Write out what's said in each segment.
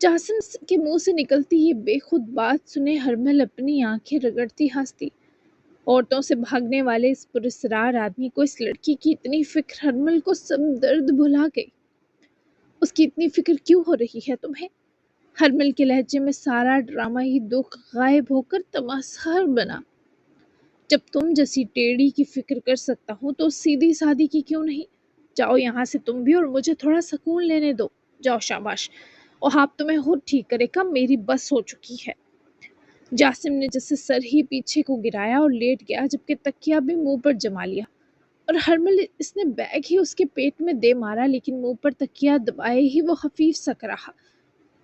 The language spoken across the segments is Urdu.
جاسم کے منہ سے نکلتی یہ بے خود بات سنے ہرمل اپنی آنکھیں رگڑتی ہنستی۔ عورتوں سے بھاگنے والے اس پراسرار آدمی کو اس لڑکی کی اتنی فکر، ہرمل کو سب درد بھلا گئی۔ اس کی اتنی فکر کیوں ہو رہی ہے تمہیں؟ ہرمل کے لہجے میں سارا ڈرامہ ہی دکھ غائب ہو کر تماسہر بنا۔ جب تم جیسی ٹیڑھی کی فکر کر سکتا ہوں تو سیدھی سادی کی کیوں نہیں؟ جاؤ یہاں سے تم بھی، اور مجھے تھوڑا سکون لینے دو۔ جاؤ شاباش، اور آپ تمہیں خود ٹھیک کرے گا، میری بس ہو چکی ہے۔ جاسم نے جیسے سر ہی پیچھے کو گرایا اور لیٹ گیا، جبکہ تکیہ بھی منہ پر جما لیا، اور ہرمل اس نے بیگ ہی اس کے پیٹ میں دے مارا، لیکن منہ پر تکیہ دبائے ہی وہ خفیف سا رہا۔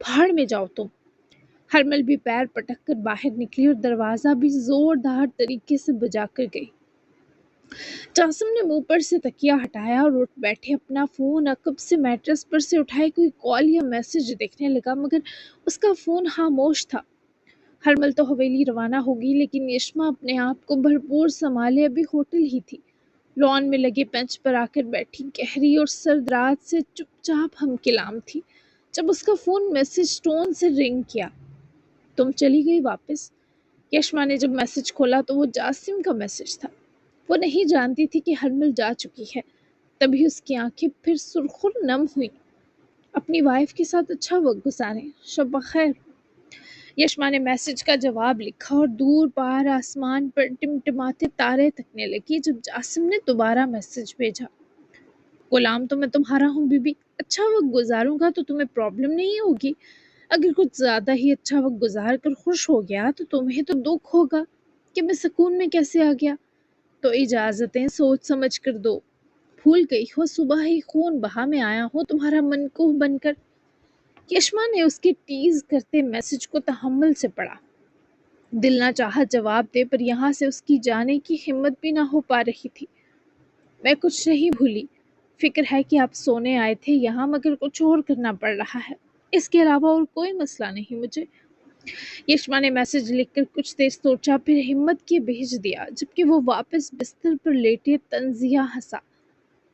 بھاڑ میں جاؤ تم۔ ہرمل بھی پیر پٹک کر باہر نکلی اور دروازہ بھی زوردار طریقے سے بجا کر گئی۔ جاسم نے منہ پر سے تکیہ ہٹایا اور اٹھ بیٹھے اپنا فون عقب سے میٹرس پر سے اٹھائے کوئی کال یا میسج دیکھنے لگا، مگر اس کا فون خاموش تھا۔ ہرمل تو حویلی روانہ ہوگی، لیکن یشما اپنے آپ کو بھرپور سنبھالے ابھی ہوٹل ہی تھی۔ لان میں لگے بینچ پر آ کر بیٹھی گہری اور سرد رات سے چپ چاپ ہم کلام تھی، جب اس کا فون میسج ٹون سے رنگ کیا۔ تم چلی گئی واپس؟ یشما نے جب میسج کھولا تو وہ جاسم کا میسج تھا۔ وہ نہیں جانتی تھی کہ ہرمل جا چکی ہے، تبھی اس کی آنکھیں پھر سرخر نم ہوئیں۔ اپنی وائف کے ساتھ اچھا وقت گزاریں، شب بخیر۔ یشما نے میسج کا جواب لکھا اور دور پار آسمان پر ٹمٹماتے تارے تکنے لگی جب جاسم نے دوبارہ میسج بھیجا۔ غلام تو میں تمہارا ہوں بی بی، اچھا وقت گزاروں گا تو تمہیں پرابلم نہیں ہوگی، اگر کچھ زیادہ ہی اچھا وقت گزار کر خوش ہو گیا تو تمہیں تو دکھ ہوگا کہ میں سکون میں کیسے آ گیا۔ تو اجازتیں سوچ سمجھ کر دو، بھول گئی ہو صبح ہی خون بہا میں آیا ہوں تمہارا منقوہ بن کر۔ یشما نے اس کے ٹیز کرتے میسج کو تحمل سے پڑھا۔ دل نہ چاہا جواب دے، پر یہاں سے اس کی جانے کی ہمت بھی نہ ہو پا رہی تھی۔ میں کچھ نہیں بھولی، فکر ہے کہ آپ سونے آئے تھے یہاں، مگر کچھ اور کرنا پڑ رہا ہے، اس کے علاوہ اور کوئی مسئلہ نہیں مجھے۔ یشما نے میسج لکھ کر کچھ دیر سوچا، پھر ہمت کے بھیج دیا، جبکہ وہ واپس بستر پر لیٹے طنزیہ ہنسا۔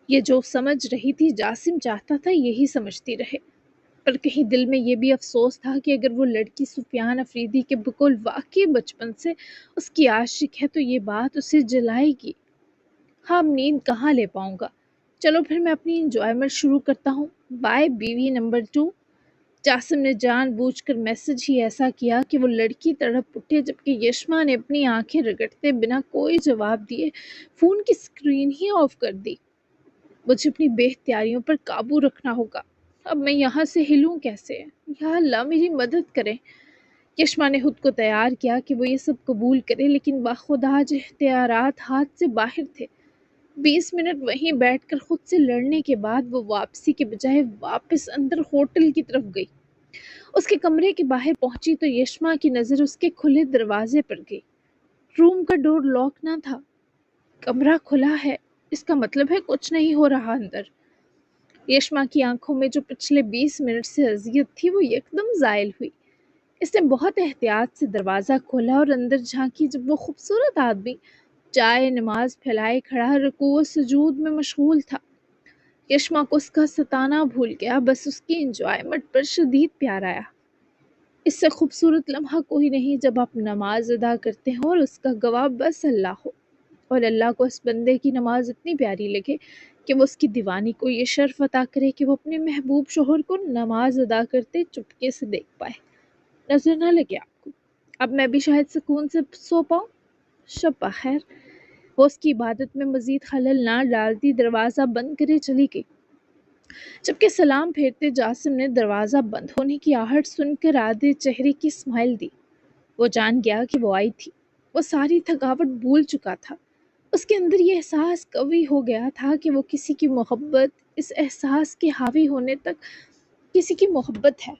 یہ جو سمجھ رہی تھی جاسم چاہتا تھا یہی سمجھتی رہے، پر کہیں دل میں یہ بھی افسوس تھا کہ اگر وہ لڑکی سفیان افریدی کے بقول واقعی بچپن سے اس کی عاشق ہے تو یہ بات اسے جلائے گی۔ ہاں، اب نیند کہاں لے پاؤں گا، چلو پھر میں اپنی انجوائمنٹ شروع کرتا ہوں، بائے بیوی نمبر 2۔ جاسم نے جان بوجھ کر میسج ہی ایسا کیا کہ وہ لڑکی تڑپ اٹھے، جبکہ یشما نے اپنی آنکھیں رگڑتے بنا کوئی جواب دیے فون کی اسکرین ہی آف کر دی۔ مجھے اپنی بے اختیاریوں پر قابو رکھنا ہوگا، اب میں یہاں سے ہلوں کیسے؟ یا اللہ میری مدد کریں۔ یشما نے خود کو تیار کیا کہ وہ یہ سب قبول کرے، لیکن باخدا اختیارات ہاتھ سے باہر تھے۔ 20 منٹ وہیں بیٹھ کر خود سے لڑنے کے بعد وہ واپسی کے بجائے واپس اندر ہوٹل کی طرف گئی۔ اس کے کمرے کے باہر پہنچی تو یشما کی نظر اس کے کھلے دروازے پر گئی۔ روم کا ڈور لاک نہ تھا، کمرہ کھلا ہے، اس کا مطلب ہے کچھ نہیں ہو رہا اندر۔ یشما کی آنکھوں میں جو پچھلے 20 منٹ سے اذیت تھی وہ یکدم زائل ہوئی۔ اس نے بہت احتیاط سے دروازہ کھولا اور اندر جھانکی، جب وہ خوبصورت آدمی چائے نماز پھیلائے کھڑا رکوع و سجود میں مشغول تھا۔ یشما کو اس کا ستانا بھول گیا، بس اس کی انجوائمنٹ پر شدید پیار آیا۔ اس سے خوبصورت لمحہ کوئی نہیں جب آپ نماز ادا کرتے ہوں اور اس کا گواہ بس اللہ ہو، اور اللہ کو اس بندے کی نماز اتنی پیاری لگے کہ وہ اس کی دیوانی کو یہ شرف عطا کرے کہ وہ اپنے محبوب شوہر کو نماز ادا کرتے چپکے سے دیکھ پائے۔ نظر نہ لگے آپ کو، اب میں بھی شاید سکون سے سو پاؤں، شب بخیر۔ وہ اس کی عبادت میں مزید خلل نہ ڈالتی دروازہ بند کرے چلی گئی، جبکہ سلام پھیرتے جاسم نے دروازہ بند ہونے کی آہٹ سن کر آدھے چہرے کی اسمائل دی۔ وہ جان گیا کہ وہ آئی تھی، وہ ساری تھکاوٹ بھول چکا تھا۔ اس کے اندر یہ احساس قوی ہو گیا تھا کہ وہ کسی کی محبت، اس احساس کے حاوی ہونے تک کسی کی محبت ہے،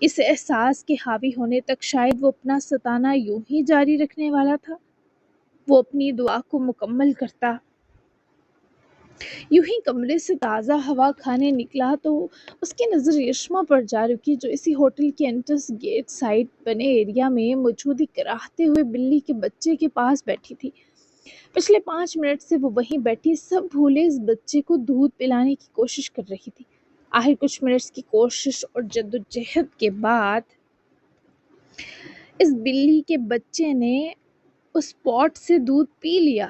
اس احساس کے حاوی ہونے تک شاید وہ اپنا ستانا یوں ہی جاری رکھنے والا تھا۔ وہ اپنی دعا کو مکمل کرتا، یوں ہی کمرے سے تازہ ہوا کھانے نکلا تو اس کی نظر یشما پر جا رکی، جو اسی ہوٹل کے انٹرس گیٹ سائڈ بنے ایریا میں موجود ایک کراہتے ہوئے بلی کے بچے کے پاس بیٹھی تھی۔ پچھلے 5 منٹ سے وہ وہیں بیٹھی سب بھولے اس بچے کو دودھ پلانے کی کوشش کر رہی تھی۔ آخر کچھ منٹس کی کوشش اور جدوجہد کے بعد اس بلی کے بچے نے اس پاٹ سے دودھ پی لیا،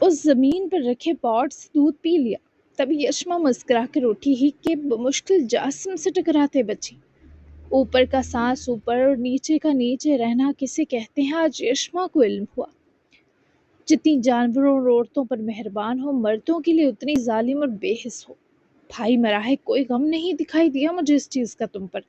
اس زمین پر رکھے پاٹ سے دودھ پی لیا۔ تبھی یشما مسکرا کر اٹھی ہی کہ بمشکل جاسم سے ٹکراتے بچی۔ اوپر کا سانس اوپر اور نیچے کا نیچے رہنا کسے کہتے ہیں آج یشما کو علم ہوا۔ جتنی جانوروں اور عورتوں پر مہربان ہو، مردوں کے لیے اتنی ظالم اور بے حس ہو۔ بھائی مرا ہے، کوئی غم نہیں دکھائی دیا مجھے اس چیز کا تم پر۔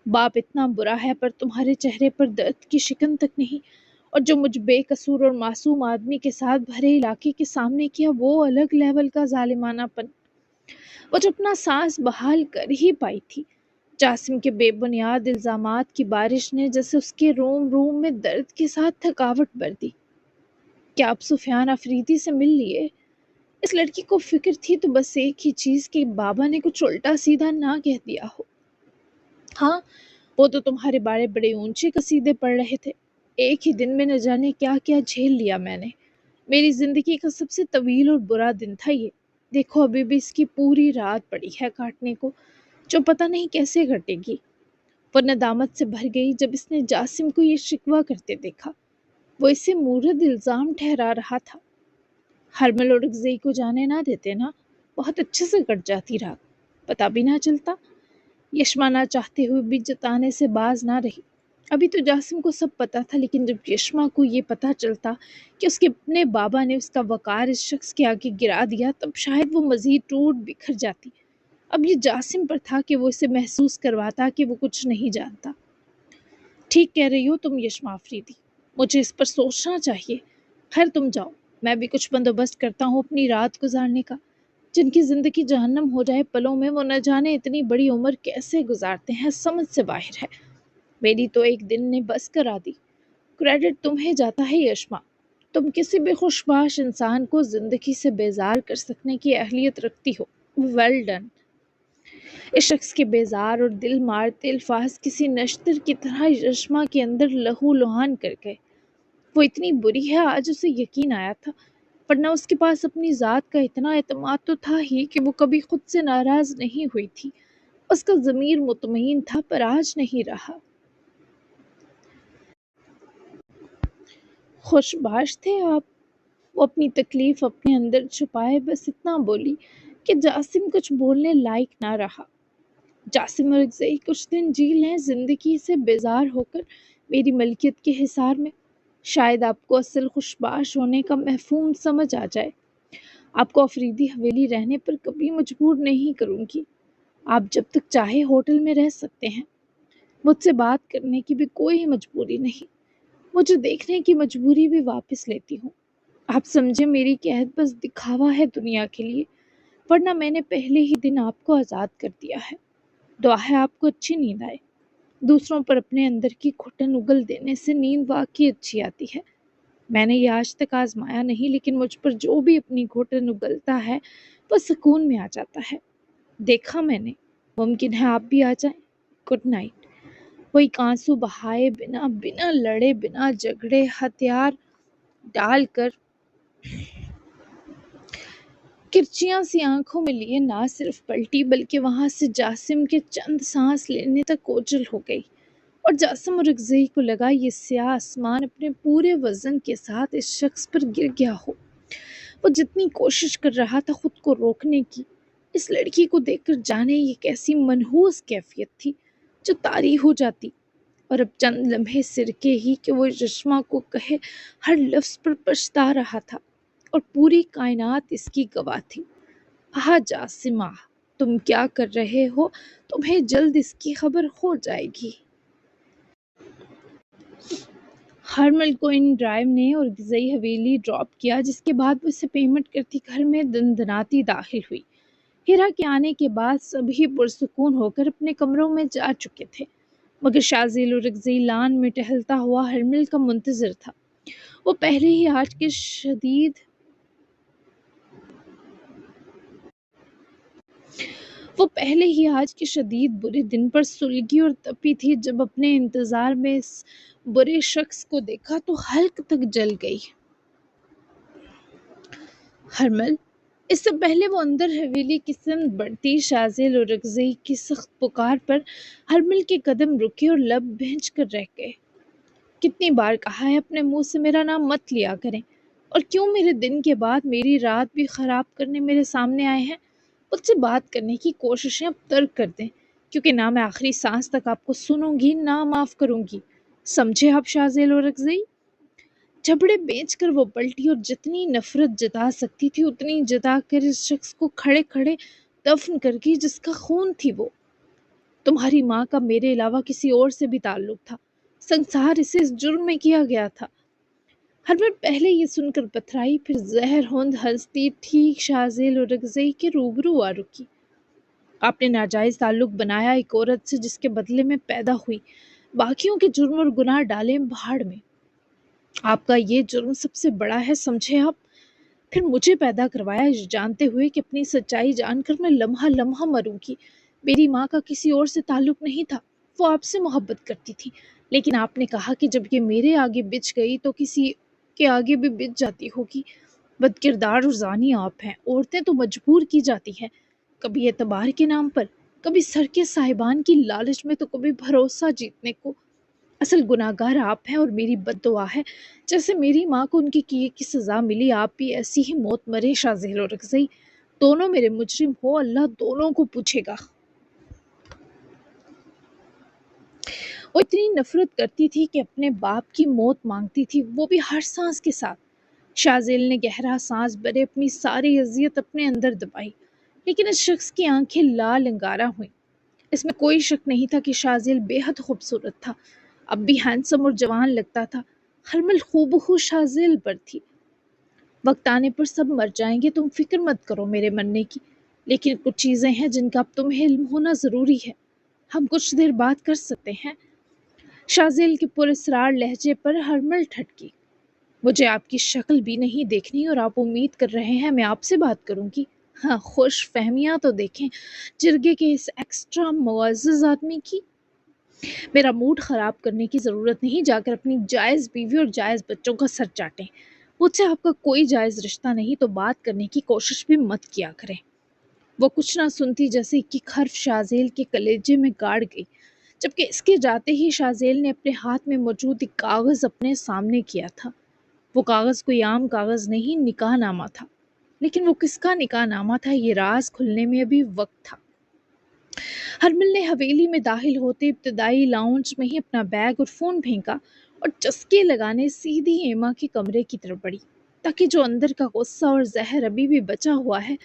باپ اتنا برا ہے پر تمہارے چہرے پر درد کی شکن تک نہیں، اور جو مجھ بے قصور اور معصوم آدمی کے ساتھ بھرے علاقے کے سامنے کیا وہ الگ لیول کا ظالمانہ پن۔ وہ جو اپنا سانس بحال کر ہی پائی تھی۔ جاسم کے بے بنیاد الزامات کی بارش نے جیسے اس کے روم روم میں درد کے ساتھ تھکاوٹ بھر دی۔ کیا اب سفیان افریدی سے مل لیے؟ اس لڑکی کو فکر تھی تو بس ایک ہی چیز کہ بابا نے کچھ الٹا سیدھا نہ کہہ دیا ہو۔ ہاں، وہ تو تمہارے بارے بڑے اونچے قصیدے پڑھ رہے تھے۔ ایک ہی دن میں نہ جانے کیا کیا جھیل لیا میں نے۔ میری زندگی کا سب سے طویل اور برا دن تھا یہ۔ دیکھو ابھی بھی اس کی پوری رات پڑی ہے کاٹنے کو، جو پتہ نہیں کیسے کٹے گی۔ وہ ندامت سے بھر گئی جب اس نے جاسم کو یہ شکوہ کرتے دیکھا۔ وہ اسے مورد الزام ٹھہرا رہا تھا۔ ہرمل اور رگزئی کو جانے نہ دیتے نا، بہت اچھے سے کٹ جاتی رات، پتہ بھی نہ چلتا۔ یشما نہ چاہتے ہوئے بھی جتانے سے باز نہ رہی۔ ابھی تو جاسم کو سب پتا تھا، لیکن جب یشما کو یہ پتا چلتا کہ اس کے اپنے بابا نے اس کا وقار اس شخص کے آگے گرا دیا، تب شاید وہ مزید ٹوٹ بکھر جاتی۔ اب یہ جاسم پر تھا کہ وہ اسے محسوس کرواتا کہ وہ کچھ نہیں جانتا۔ ٹھیک کہہ رہی ہو تم یشما افریدی، مجھے اس پر سوچنا چاہیے۔ خیر تم جاؤ، میں بھی کچھ بندوبست کرتا ہوں اپنی رات گزارنے کا۔ جن کی زندگی جہنم ہو جائے پلوں میں، وہ نہ جانے اتنی بڑی عمر کیسے گزارتے ہیں، سمجھ سے باہر ہے۔ میری تو ایک دن نے بس کرا دی۔ کریڈٹ تمہیں جاتا ہے یشما، تم کسی بھی خوشباش انسان کو زندگی سے بیزار کر سکنے کی اہلیت رکھتی ہو۔ Well done. اس شخص کے بیزار اور دل مارتے الفاظ کسی نشتر کی طرح یشما کے اندر لہو لہان کر گئے۔ وہ اتنی بری ہے آج اسے یقین آیا تھا، ورنہ اس کے پاس اپنی ذات کا اتنا اعتماد تو تھا ہی کہ وہ کبھی خود سے ناراض نہیں ہوئی تھی۔ اس کا ضمیر مطمئن تھا پر آج نہیں رہا۔ خوشباش تھے آپ، وہ اپنی تکلیف اپنے اندر چھپائے بس اتنا بولی کہ جاسم کچھ بولنے لائق نہ رہا۔ جاسم اور رگزئی کچھ دن جی لیں زندگی سے بیزار ہو کر میری ملکیت کے حصار میں، شاید آپ کو اصل خوشباش ہونے کا مفہوم سمجھ آ جائے۔ آپ کو افریدی حویلی رہنے پر کبھی مجبور نہیں کروں گی، آپ جب تک چاہے ہوٹل میں رہ سکتے ہیں۔ مجھ سے بات کرنے کی بھی کوئی مجبوری نہیں، مجھے دیکھنے کی مجبوری بھی واپس لیتی ہوں۔ آپ سمجھے میری قید بس دکھاوا ہے دنیا کے لیے، ورنہ میں نے پہلے ہی دن آپ کو آزاد کر دیا ہے۔ دعا ہے آپ کو اچھی نیند آئے۔ دوسروں پر اپنے اندر کی گھٹن اگل دینے سے نیند واقعی اچھی آتی ہے۔ میں نے یہ آج تک آزمایا نہیں، لیکن مجھ پر جو بھی اپنی گھٹن اگلتا ہے وہ سکون میں آ جاتا ہے۔ دیکھا میں نے، ممکن ہے آپ بھی آ جائیں۔ Good night. وہ ایک آنسو بہائے بنا لڑے بنا جھگڑے ہتھیار ڈال کر کرچیاں سی آنکھوں میں لیے نہ صرف پلٹی بلکہ وہاں سے جاسم کے چند سانس لینے تک اوجھل ہو گئی، اور جاسم اور رگزئی کو لگا یہ سیاہ آسمان اپنے پورے وزن کے ساتھ اس شخص پر گر گیا ہو۔ وہ جتنی کوشش کر رہا تھا خود کو روکنے کی، اس لڑکی کو دیکھ کر جانے یہ کیسی منحوس کیفیت تھی جو طاری ہو جاتی، اور اب چند لمحے سرکے ہی کہ وہ یشما کو کہے ہر لفظ پر پچھتا رہا تھا، اور پوری کائنات اس کی گواہ تھی۔ آہ جاسم آہ، تم کیا کر رہے ہو، تمہیں جلد اس کی خبر ہو جائے گی۔ ہرمل کو ان ڈرائیو نے اور رگزئی حویلی ڈراپ کیا، جس کے بعد وہ اسے پیمنٹ کرتی گھر میں دندناتی داخل ہوئی۔ ہیرا کے آنے کے بعد سبھی پرسکون ہو کر اپنے کمروں میں جا چکے تھے، مگر شازیل اور رگزئی لان میں ٹہلتا ہوا ہرمل کا منتظر تھا۔ وہ پہلے ہی آج کے شدید برے دن پر سلگی اور تپی تھی، جب اپنے انتظار میں اس برے شخص کو دیکھا تو حلق تک جل گئی۔ ہرمل، اس سے پہلے وہ اندر حویلی کی سمت بڑھتی، شازیل اور رگزئی کی سخت پکار پر ہرمل کے قدم رکے اور لب بھینچ کر رہ گئے۔ کتنی بار کہا ہے اپنے منہ سے میرا نام مت لیا کریں، اور کیوں میرے دن کے بعد میری رات بھی خراب کرنے میرے سامنے آئے ہیں؟ مجھ سے بات کرنے کی کوششیں اب ترک کر دیں، کیونکہ نہ میں آخری سانس تک آپ کو سنوں گی نہ معاف کروں گی۔ سمجھے آپ شازیل اور رگزئی؟ جھپڑے بیچ کر وہ پلٹی اور جتنی نفرت جتا سکتی تھی اتنی جتا کر اس شخص کو کھڑے کھڑے دفن کر گئی جس کا خون تھی وہ۔ تمہاری ماں کا میرے علاوہ کسی اور سے بھی تعلق تھا، سنسار اسے اس جرم میں کیا گیا تھا۔ ہرمن پہلے یہ سن کر پتھرائی، پھر زہر ہوند ہنستی ٹھیک شازیل اور رگزئی کے روبرو آ رکی۔ آپ نے ناجائز تعلق بنایا ایک عورت سے جس کے بدلے میں پیدا ہوئی، باقیوں کے جرم اور گناہ ڈالے بھاڑ میں۔ آپ کا یہ جرم سب سے بڑا ہے، سمجھے آپ؟ پھر مجھے پیدا کروایا اس جانتے ہوئے کہ اپنی سچائی جان کر میں لمحہ لمحہ مروں گی۔ میری ماں کا کسی اور سے تعلق نہیں تھا، وہ آپ سے محبت کرتی تھی، لیکن آپ نے کہا کہ جب یہ میرے آگے بچ گئی تو کسی کے آگے بھی بچ جاتی ہوگی۔ بد کردار اور زانی آپ ہیں، عورتیں تو مجبور کی جاتی ہیں، کبھی اعتبار کے نام پر، کبھی سر کے صاحبان کی لالچ میں، تو کبھی بھروسہ جیتنے کو۔ اصل گناہگار آپ ہیں اور میری بد دعا ہے جیسے میری ماں کو ان کے کیے کی سزا ملی آپ بھی ایسی ہی موت مرے شازیل اور رگزئی۔ دونوں میرے مجرم ہو، اللہ دونوں کو پوچھے گا۔ وہ اتنی نفرت کرتی تھی کہ اپنے باپ کی موت مانگتی تھی، وہ بھی ہر سانس کے ساتھ۔ شازیل نے گہرا سانس بھرے اپنی ساری اذیت اپنے اندر دبائی، لیکن اس شخص کی آنکھیں لال انگارہ ہوئیں۔ اس میں کوئی شک نہیں تھا کہ شازیل بے حد خوبصورت تھا، اب بھی ہینڈسم اور جوان لگتا تھا۔ ہرمل خوبخو شازیل پر تھی۔ وقت آنے پر سب مر جائیں گے، تم فکر مت کرو میرے مرنے کی، لیکن کچھ چیزیں ہیں جن کا اب تمہیں علم ہونا ضروری ہے۔ ہم کچھ دیر بات کر سکتے ہیں؟ شازیل کے پراسرار لہجے پر ہرمل ٹھٹکی۔ مجھے آپ کی شکل بھی نہیں دیکھنی اور آپ امید کر رہے ہیں میں آپ سے بات کروں گی؟ ہاں، خوش فہمیاں تو دیکھیں جرگے کے اس ایکسٹرا معزز آدمی کی۔ میرا موڈ خراب کرنے کی ضرورت نہیں، جا کر اپنی جائز بیوی اور جائز بچوں کا سر چاٹیں۔ مجھ سے آپ کا کوئی جائز رشتہ نہیں، تو بات کرنے کی کوشش بھی مت کیا کریں۔ وہ کچھ نہ سنتی جیسے ایک حرف شازیل کے کلیجے میں گاڑ گئی، جبکہ اس کے جاتے ہی شازیل نے اپنے ہاتھ میں موجود ایک کاغذ اپنے سامنے کیا تھا۔ وہ کاغذ کوئی عام کاغذ نہیں، نکاح نامہ تھا۔ لیکن وہ کس کا نکاح نامہ تھا، یہ راز کھلنے میں ابھی وقت تھا۔ ہرمل نے حویلی میں داخل ہوتے ابتدائی لاؤنج میں ہی اپنا بیگ اور فون پھینکا اور چسکے لگانے سیدھی ایما کے کمرے کی طرف بڑھی، تاکہ جو اندر کا غصہ اور زہر ابھی بھی بچا ہوا ہے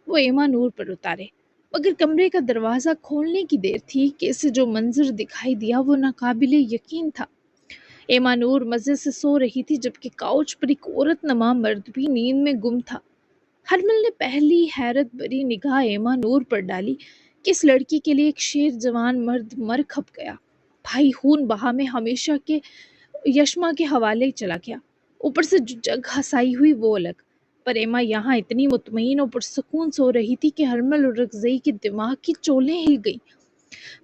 وہ ایما نور پر اتارے۔ مگر کمرے کا دروازہ کھولنے کی دیر تھی کہ اسے جو منظر دکھائی دیا وہ ناقابل یقین تھا۔ ایما نور مزے سے سو رہی تھی، جبکہ کاؤچ پر ایک عورت نما مرد بھی نیند میں گم تھا۔ ہرمل نے پہلی حیرت بھری نگاہ ایما نور پر ڈالی کہ اس لڑکی کے لیے ایک شیر جوان مرد مر کھپ گیا، بھائی خون بہا میں ہمیشہ کے یشما کے حوالے چلا گیا، اوپر سے جو جگ ہسائی ہوئی وہ الگ۔ پر ایما یہاں اتنی مطمئن اور پرسکون سو رہی تھی کہ ہرمل اور رگزئی کے دماغ کی چولیں ہل گئیں۔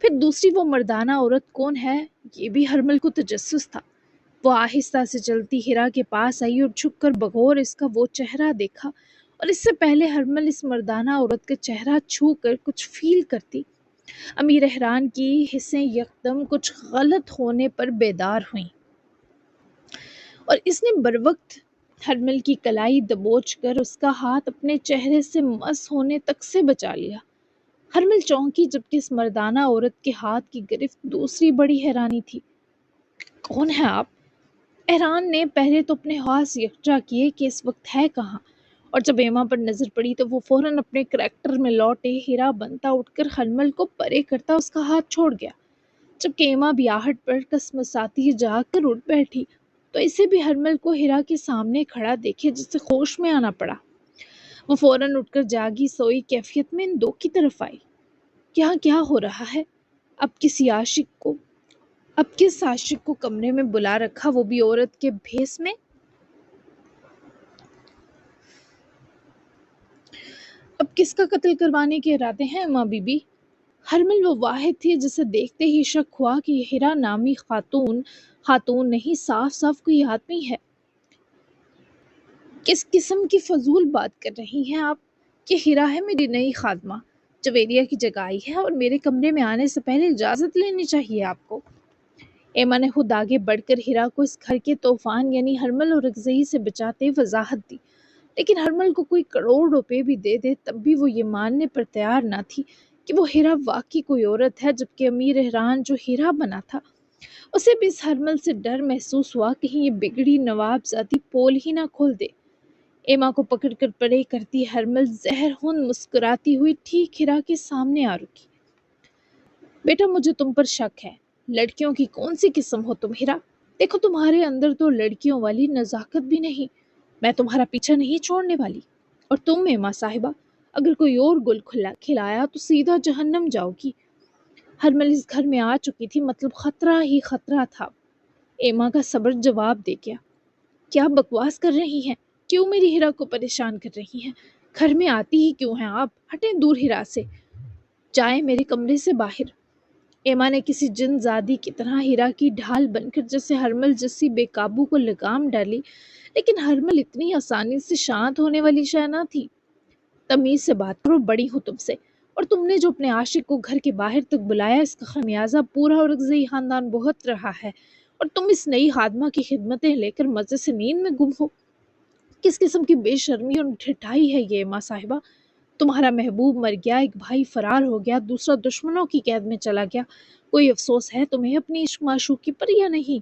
پھر دوسری وہ مردانہ عورت کون ہے، یہ بھی ہرمل کو تجسس تھا۔ وہ آہستہ سے چلتی ہیرا کے پاس آئی اور جھک کر بغور اس کا وہ چہرہ دیکھا، اور اس سے پہلے ہرمل اس مردانہ عورت کا چہرہ چھو کر کچھ فیل کرتی، امیر احران کی حسیں یکدم کچھ غلط ہونے پر بیدار ہوئیں، اور اس نے بروقت ہرمل کی کلائی دبوچ کر اس کا ہاتھ اپنے چہرے سے مس ہونے تک سے بچا لیا۔ ہرمل چونکی، جبکہ اس مردانہ عورت کے ہاتھ کی گرفت دوسری بڑی حیرانی تھی۔ کون ہے آپ؟ احران نے پہلے تو اپنے حواس یکجا کیے کہ اس وقت ہے کہاں، اور جب ایما پر نظر پڑی تو وہ فوراً اپنے کریکٹر میں لوٹے ہیرا بنتا اٹھ کر ہرمل کو پرے کرتا اس کا ہاتھ چھوڑ گیا، جبکہ ایما بھی آہٹ پر کسمساتی جاگ کر اٹھ بیٹھی تو اسے بھی ہرمل کو ہیرا کے سامنے کھڑا دیکھے جس سے ہوش میں آنا پڑا۔ وہ فوراً اٹھ کر جاگی سوئی کیفیت میں ان دو کی طرف آئی۔ یہاں کیا ہو رہا ہے؟ اب کس عاشق کو کمرے میں بلا رکھا، وہ بھی عورت کے بھیس میں؟ اب کس کا قتل کروانے کے ارادے ہیں ماں بی بی؟ ہرمل وہ واحد تھی جسے دیکھتے ہی شک ہوا کہ یہ ہیرا نامی خاتون نہیں، صاف صاف کوئی آدمی ہے۔ کس قسم کی فضول بات کر رہی ہیں آپ؟ یہ ہیرا ہے میری نئی خادمہ، جویریہ کی جگہ آئی ہے، اور میرے کمرے میں آنے سے پہلے اجازت لینی چاہیے آپ کو۔ ایما نے خود آگے بڑھ کر ہیرا کو اس گھر کے طوفان یعنی ہرمل اور رگزئی سے بچاتے وضاحت دی، لیکن ہرمل کو کوئی کروڑ روپے بھی دے دے تب بھی وہ یہ ماننے پر تیار نہ تھی کہ وہ ہیرا واقعی کوئی عورت ہے، جبکہ امیر احران جو ہیرا بنا تھا اسے بھی اس ہرمل سے ڈر محسوس ہوا کہیں یہ بگڑی نواب زادی پول ہی نہ کھول دے۔ ایما کو پکڑ کر پرے کرتی ہرمل زہر ہن مسکراتی ہوئی ٹھیک ہیرا کے سامنے آ رکی۔ بیٹا مجھے تم پر شک ہے، لڑکیوں کی کون سی قسم ہو تم ہیرا؟ دیکھو تمہارے اندر تو لڑکیوں والی نزاکت بھی نہیں، میں تمہارا پیچھا نہیں چھوڑنے والی۔ اور تم ایما صاحبہ، اگر کوئی اور گل کھلایا تو سیدھا جہنم جاؤ گی۔ ہرمل اس گھر میں آ چکی تھی، مطلب خطرہ ہی خطرہ تھا۔ ایما کا صبر جواب دے گیا، کیا بکواس کر رہی ہیں؟ کیوں میری ہیرا کو پریشان کر رہی ہیں؟ گھر میں آتی ہی کیوں ہیں آپ؟ ہٹیں دور ہیرا سے، جائیں میرے کمرے سے باہر۔ ایما نے کسی جن زادی کی طرح ہیرا کی ڈھال بن کر جیسے ہرمل جیسی بے قابو کو لگام ڈالی، لیکن ہرمل اتنی آسانی سے شانت ہونے والی شے نہ تھی۔ تمیز سے بات کرو، بڑی ہوں تم سے، اور تم نے جو اپنے عاشق کو گھر کے باہر تک بلایا اس کا خمیازہ پورا اورکزئی خاندان بہت رہا ہے، اور تم اس نئی خادمہ کی خدمتیں لے کر مزے سے نیند میں گم ہو۔ کس قسم کی بے شرمی اور ڈھٹائی ہے یہ ایما صاحبہ؟ تمہارا محبوب مر گیا، ایک بھائی فرار ہو گیا، دوسرا دشمنوں کی قید میں چلا گیا، کوئی افسوس ہے تمہیں اپنی عشق معشوقی پر یا نہیں؟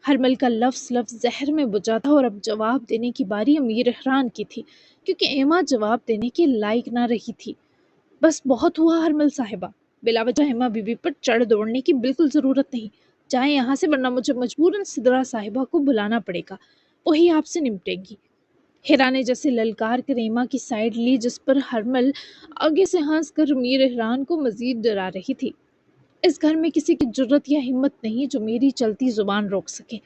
ہرمل کا لفظ زہر میں بجھا تھا، اور اب جواب دینے کی باری امیر احران کی تھی، کیونکہ ایما جواب دینے کے لائق نہ رہی تھی۔ بس بہت ہوا ہرمل صاحبہ، بلا وجہ ایما بی بی پر چڑھ دوڑنے کی بالکل ضرورت نہیں، جائیں یہاں سے ورنہ مجھے مجبوراً سدرا صاحبہ کو بلانا پڑے گا، وہی آپ سے نمٹے گی۔ ہیرا نے جیسے للکار کر ایما کی سائیڈ لی، جس پر ہرمل آگے سے ہنس کر امیر احران کو مزید ڈرا رہی تھی۔ اس گھر میں کسی کی جرت یا ہمت نہیں جو میری چلتی زبان روک سکے۔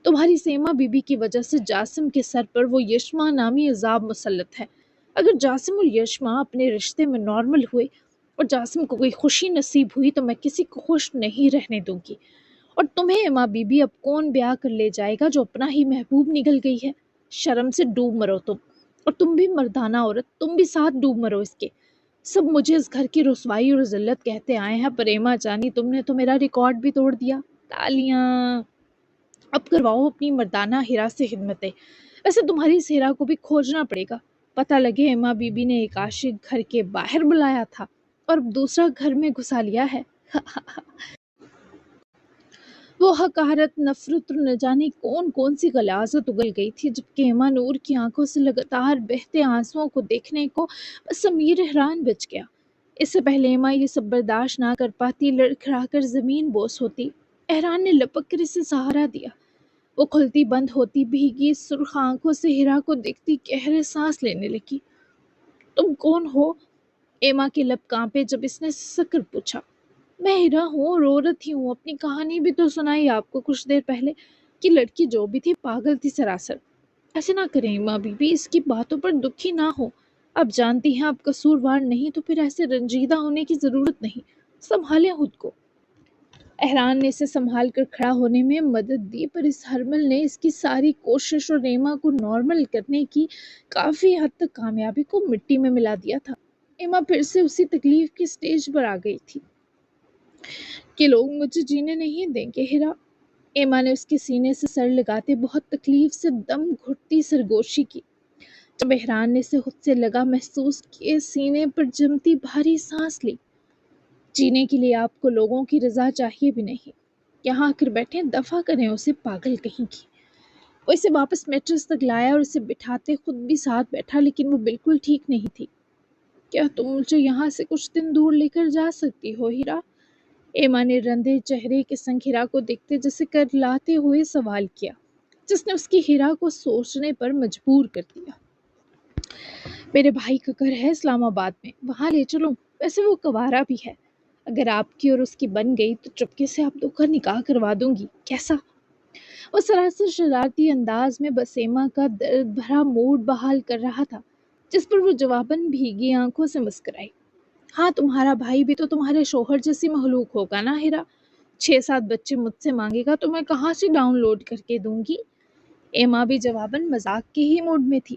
تمہاری سیما بی بی کی وجہ سے جاسم کے سر پر وہ یشما نامی عذاب مسلط ہے۔ اگر جاسم اور یشما اپنے رشتے میں نارمل ہوئے اور جاسم کو کوئی خوشی نصیب ہوئی تو میں کسی کو خوش نہیں رہنے دوں گی۔ اور تمہیں ایما بی بی اب کون بیاہ کر لے جائے گا جو اپنا ہی محبوب نگل گئی ہے؟ شرم سے ڈوب مرو تم، اور تم بھی مردانہ عورت، تم بھی ساتھ ڈوب مرو اس کے۔ سب مجھے اس گھر کی رسوائی اور ذلت کہتے آئے ہیں، پر ایما جانی تم نے تو میرا ریکارڈ بھی توڑ دیا۔ تالیاں! اب کرواؤ اپنی مردانہ ہیرا سے خدمتیں۔ ویسے تمہاری اس ہیرا کو بھی کھوجنا پڑے گا، پتہ لگے ایما بی بی نے ایک عاشق گھر کے باہر بلایا تھا اور اب دوسرا گھر میں گھسا لیا ہے۔ وہ حقارت، نفرت اور نہ جانے کون کون سی غلاظت اگل گئی تھی، جبکہ ایما نور کی آنکھوں سے لگاتار بہتے آنسوؤں کو دیکھنے کو بس امیر احران بچ گیا۔ اس سے پہلے ایما یہ سب برداشت نہ کر پاتی لڑکھڑا کر زمین بوس ہوتی۔ احران نے لپک کر اسے سہارا دیا۔ وہ کھلتی بند ہوتی بھیگی سرخ آنکھوں سے ہیرا کو دیکھتی گہرے سانس لینے لگی۔ تم کون ہو؟ ایما کے لب کانپے جب اس نے سسک کر پوچھا۔ میں ہیرا ہوں اور عورت ہی ہوں، اپنی کہانی بھی تو سنائی آپ کو کچھ دیر پہلے، کہ لڑکی جو بھی تھی پاگل تھی سراسر۔ ایسے نہ کریں ایما بی بی، اس کی باتوں پر دکھی نہ ہو، آپ جانتی ہیں آپ قصوروار نہیں تو پھر ایسے رنجیدہ ہونے کی ضرورت نہیں، سنبھالیں خود کو۔ احران نے اسے سنبھال کر کھڑا ہونے میں مدد دی، پر اس ہرمل نے اس کی ساری کوشش اور ایما کو نارمل کرنے کی کافی حد تک کامیابی کو مٹی میں ملا دیا تھا۔ ایما پھر سے اسی تکلیف کی سٹیج پر آ گئی تھی کہ لوگ مجھے جینے نہیں دیں گے ہیرا۔ ایما نے اس کے سینے سے سر لگاتے بہت تکلیف سے دم گھٹتی سرگوشی کی۔ جب احران نے اسے خود سے لگا محسوس کیے سینے پر جمتی بھاری سانس لی۔ جینے کے لیے آپ کو لوگوں کی رضا چاہیے بھی نہیں، یہاں آ کر بیٹھیں، دفع کریں اسے پاگل کہیں کی۔ وہ اسے واپس میٹرس تک لایا اور اسے بٹھاتے خود بھی ساتھ بیٹھا، لیکن وہ بالکل ٹھیک نہیں تھی۔ کیا تم مجھے یہاں سے کچھ دن دور لے کر جا سکتی ہو ہیرا؟ ایما نے رندے چہرے کے سنگ ہیرا کو دیکھتے جیسے کرلاتے ہوئے سوال کیا، جس نے اس کی ہیرا کو سوچنے پر مجبور کر دیا۔ میرے بھائی کا گھر ہے اسلام آباد میں، وہاں لے چلوں، ویسے وہ کنوارا بھی ہے، اگر آپ کی اور اس کی بن گئی تو چپکے سے آپ دو کا نکاح کروا دوں گی، کیسا؟ وہ سراسر شرارتی انداز میں بس ایما کا درد بھرا موڈ بحال کر رہا تھا، جس پر وہ جواباً بھیگی آنکھوں سے مسکرائی۔ ہاں تمہارا بھائی بھی تو تمہارے شوہر جیسی مخلوق ہوگا نا ہیرا، 6-7 بچے مجھ سے مانگے گا تو میں کہاں سے ڈاؤن لوڈ کر کے دوں گی؟ ایما بھی جواباً مذاق کے ہی موڈ میں تھی۔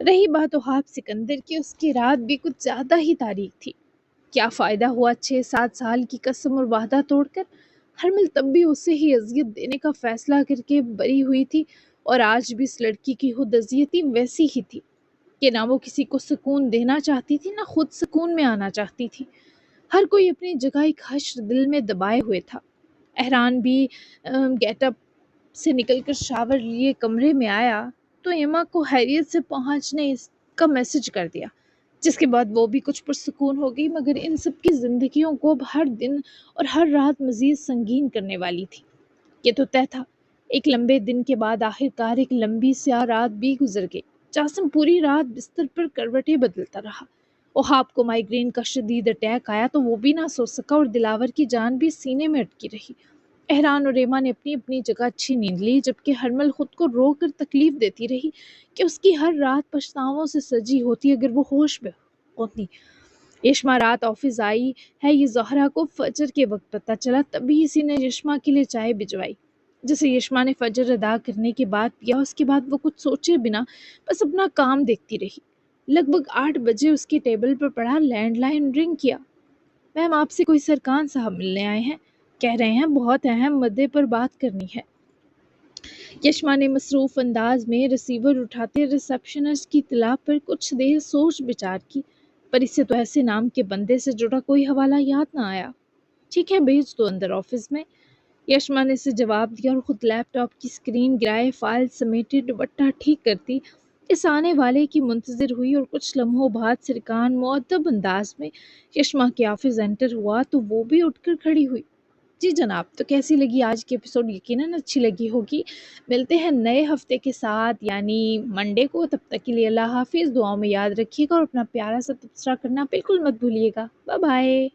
رہی بات وہاب سکندر کی، اس کی رات بھی کچھ زیادہ ہی تاریک تھی۔ کیا فائدہ ہوا 6-7 سال کی قسم اور وعدہ توڑ کر؟ ہرمل تب بھی اسے ہی اذیت دینے کا فیصلہ کر کے بری ہوئی تھی، اور آج بھی اس لڑکی کی خود اذیتی ویسی ہی تھی کہ نہ وہ کسی کو سکون دینا چاہتی تھی، نہ خود سکون میں آنا چاہتی تھی۔ ہر کوئی اپنی جگہ ایک حشر دل میں دبائے ہوئے تھا۔ احران بھی گیٹ اپ سے نکل کر شاور لیے کمرے میں آیا تو ایما کو خیریت سے پہنچنے کا میسج کر دیا، جس کے بعد وہ بھی کچھ پرسکون ہو گئی، مگر ان سب کی زندگیوں کو اب ہر دن اور ہر رات مزید سنگین کرنے والی تھی۔ یہ تو طے تھا، ایک لمبے دن کے بعد آخرکار ایک لمبی سیاہ رات بھی گزر گئی۔ جاسم پوری رات بستر پر کروٹیں بدلتا رہا۔ وہاب کو مائیگرین کا شدید اٹیک آیا تو وہ بھی نہ سو سکا، اور دلاور کی جان بھی سینے میں اٹکی رہی۔ احران اور ایما نے اپنی اپنی جگہ اچھی نیند لی، جبکہ ہرمل خود کو رو کر تکلیف دیتی رہی کہ اس کی ہر رات پچھتاووں سے سجی ہوتی اگر وہ ہوش میں ہوتی۔ یشما رات آفس آئی ہے، یہ زہرا کو فجر کے وقت پتہ چلا، تبھی اسی نے یشما کے لیے چائے بھجوائی، جسے یشما نے فجر ادا کرنے کے بعد پیا۔ اس کے بعد وہ کچھ سوچے بنا بس اپنا کام دیکھتی رہی۔ لگ بھگ 8 بجے اس کی ٹیبل پر پڑا لینڈ لائن رنگ کیا۔ میم، آپ سے کوئی سرکان صاحب ملنے آئے ہیں، کہہ رہے ہیں بہت اہم مدعے پر بات کرنی ہے۔ یشما نے مصروف انداز میں ریسیور اٹھاتے ریسپشنسٹ کی اطلاع پر کچھ دیر سوچ بچار کی، پر اسے تو ایسے نام کے بندے سے جڑا کوئی حوالہ یاد نہ آیا۔ ٹھیک ہے، بھیج دو اندر آفس میں۔ یشما نے اسے جواب دیا اور خود لیپ ٹاپ کی اسکرین گرائے، فائل سمیٹے، دوپٹہ ٹھیک کرتی اس آنے والے کی منتظر ہوئی، اور کچھ لمحوں بعد سرکان مؤدب انداز میں یشما کے آفس انٹر ہوا تو وہ بھی اٹھ کر کھڑی ہوئی۔ جی جناب، تو کیسی لگی آج کی ایپیسوڈ؟ یقیناً اچھی لگی ہوگی۔ ملتے ہیں نئے ہفتے کے ساتھ، یعنی منڈے کو۔ تب تک کے لیے اللہ حافظ، دعاؤں میں یاد رکھیے گا اور اپنا پیارا سا تبصرہ کرنا بالکل مت بھولیے گا۔ Bye bye.